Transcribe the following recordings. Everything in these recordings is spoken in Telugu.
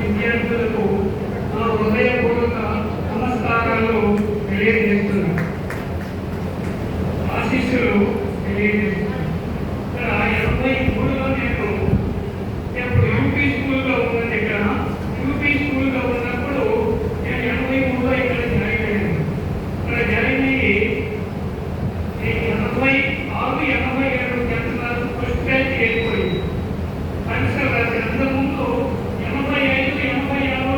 విద్యార్థులకు నా హృదయపూర్వక నమస్కారాలు తెలియజేస్తున్నాను. ఆశీస్సులు తెలియజేస్తున్నాను. 83లో నేను ఇప్పుడు యూపీ స్కూల్లో ఉన్నది. ఇక్కడ యూపీ స్కూల్లో ఉన్నప్పుడు నేను 83లో ఇక్కడ జాయిన్ అయ్యాను. ఇక్కడ జాయిన్ అయ్యి 86, 87 10th క్లాస్ ఫస్ట్ బ్యాచ్ అయిపోయింది. పరీక్షలు రాసి అంతకుముందు 85, 86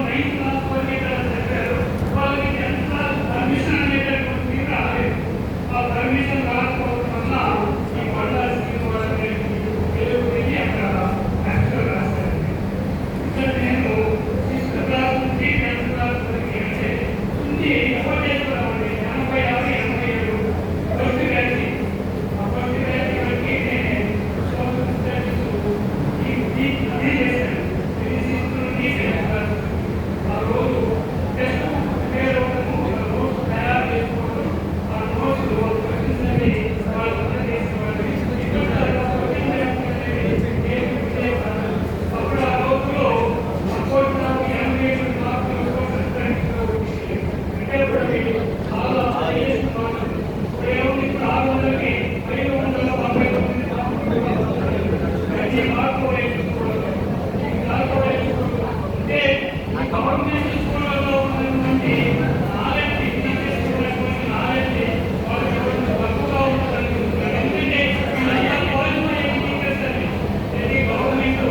9th క్లాస్ వరకు ఇక్కడ చదివారు. వాళ్ళకి 10th క్లాస్ పర్మిషన్ అనేటటువంటి రాలేదు. ఆ పర్మిషన్ రాకపోవడం వల్ల ఈ పండుగ స్కీమ్ వాళ్ళకి వెళ్ళి అక్కడ పరీక్షలు రాశారు. ఇక్కడ నేను 6th క్లాస్ నుంచి 10th క్లాస్ వరకు అంటే ఉంది కోటేశ్వరం అండి 86, 87 ఫస్ట్ బ్యాచ్. ఆ ఫస్ట్ బ్యాచ్ వరకు నేను సోషల్ స్టడీస్ ఆ రోజు టెస్ట్ ప్రిపేర్ అవ్వడము, నోట్స్ తయారు చేసుకోవడం, ఆ నోట్స్ క్వశ్చన్స్ వాళ్ళు చేసేవాళ్ళు. అప్పుడు ఆ రోజులో అప్పుడు 87 మార్కులు సోషల్ స్టడీస్లో వచ్చి అంటే చాలా హైయెస్ట్ మార్కులు. ఇప్పుడు 600కి 599 మార్కులు మార్కులు వేసుకోవడం. అంటే గవర్నమెంట్ స్కూళ్ళలో ఉన్నటువంటి నాలెడ్జ్, ఇంటర్నేషనల్ నాలెడ్జ్ వాళ్ళకి తక్కువగా ఉంటుందని చూస్తున్నారు. ఎందుకంటే క్వాలిఫైడ్ టీచర్స్ అని గవర్నమెంట్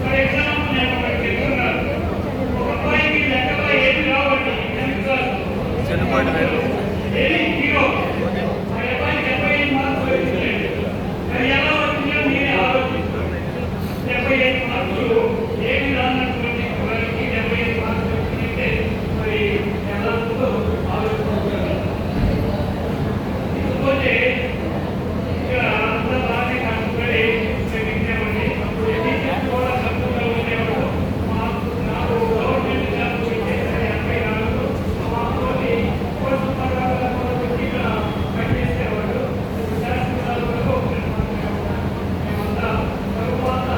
ఫర్ ఎగ్జాంపుల్ నేను ఒకటి చెప్తున్నాను. ఒక అబ్బాయికి లెక్కలో ఏమి రావండి 10th క్లాస్ ఏమి హీరో ఆ అబ్బాయికి 75 మార్కులు వచ్చినాయి. అది ఎలా వచ్చిందో నేనే ఆలోచిస్తాను. 75 మార్కులు ఏమి రానటువంటి వారికి 75 మార్కులు వచ్చిందంటే మరి ఎలా ఉందో ఆలోచించాలి. ఇకపోతే ఇక్కడ అంతా బాగానే కష్టపడి చదివించామండి. అప్పుడు టీచర్స్ కూడా తక్కువగా ఉండేవాడు. నాకు గవర్నమెంట్ జాబ్ వచ్చేసరి 84 మాతోటి కోర్సు పదార్థాల కొరకు ఇక్కడ పనిచేసేవాడు. శాస్త్రాల వరకు మేమంతా తరువాత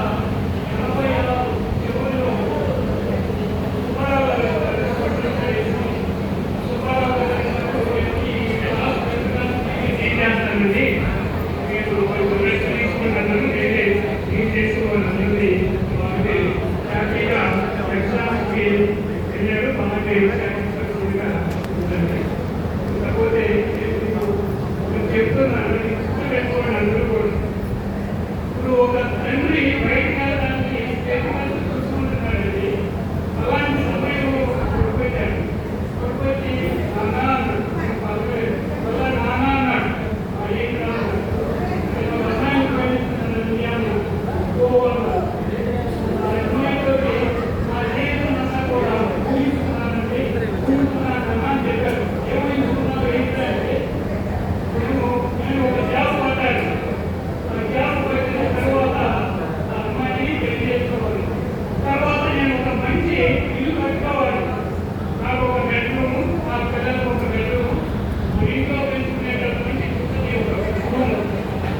86 చివరిలో సుబ్బారావు గారు చేస్తానండి. మీరు రెస్ట్ తీసుకున్నాను చేసుకోవాలన్నది వాళ్ళకి హ్యాపీగా ఎగ్జామ్స్కి వెళ్ళారు. మనకి సాటిస్ఫాక్షన్గా ఉందండి. కాకపోతే నేను చెప్తున్నాను స్కూల్ పెట్టుకోండి అందరూ కూడా. ఇప్పుడు ఒక తండ్రి బయటకు వెళ్ళడానికి చూసుకుంటున్నాడండి. అలాంటి సమయంలో కొడుకుపెట్టాడు. కొడుకొచ్చి నాన్న అన్నాడు. వల్ల నాన్న అన్నాడు. ఏం కాదు నేను రసాయన ప్రయత్నిస్తున్నానండి అన్నాడు. నా అమ్మాయితోటి నా జీవితం అంతా కూడా ఊహిస్తున్నానండి, ఊహిస్తున్నానన్నా అని చెప్పారు. ఏమనుకున్నావు ఏంటంటే నేను ఒక జాబ్ పడ్డాను. ఆ జాబ్ పట్టిన తర్వాత ఆ అమ్మాయిని పెళ్లి చేసుకోవాలి. తర్వాత నేను ఒక మంచి ఇల్లు కట్టుకోవాలి. నాకు ఒక బెడ్రూమ్, నా పిల్లలకు ఒక బెడ్రూమ్, ఇంట్లో పెంచుకునేటటువంటి ఒక రూమ్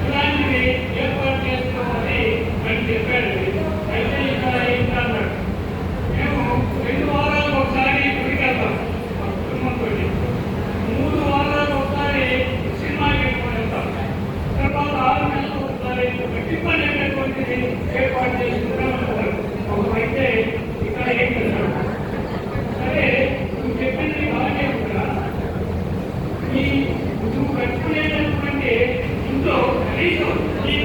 ఇలాంటివి ఏర్పాటు చేసుకోవాలి అని చెప్పాడు. అయితే ఇక్కడ ఏంటన్నాడు, మేము 2 వారాలకు ఒకసారి గుడికి వెళ్తాం మా కుటుంబంతో, 3 వారాలకు ఒకసారి సినిమాకి వెళ్ళిపోయి వెళ్తాం, తర్వాత 6 నెలలకు ఒకసారి టిఫిన్ అనేటటువంటిది ఏర్పాటు చేసుకుంటామంటారు. అయితే ఇక్కడ ఏం చేస్తాడు, సరే నువ్వు చెప్పింది బాగానే ఉందా, నువ్వు కట్టుకునేటటువంటి ఇంట్లో కనీసం ఈ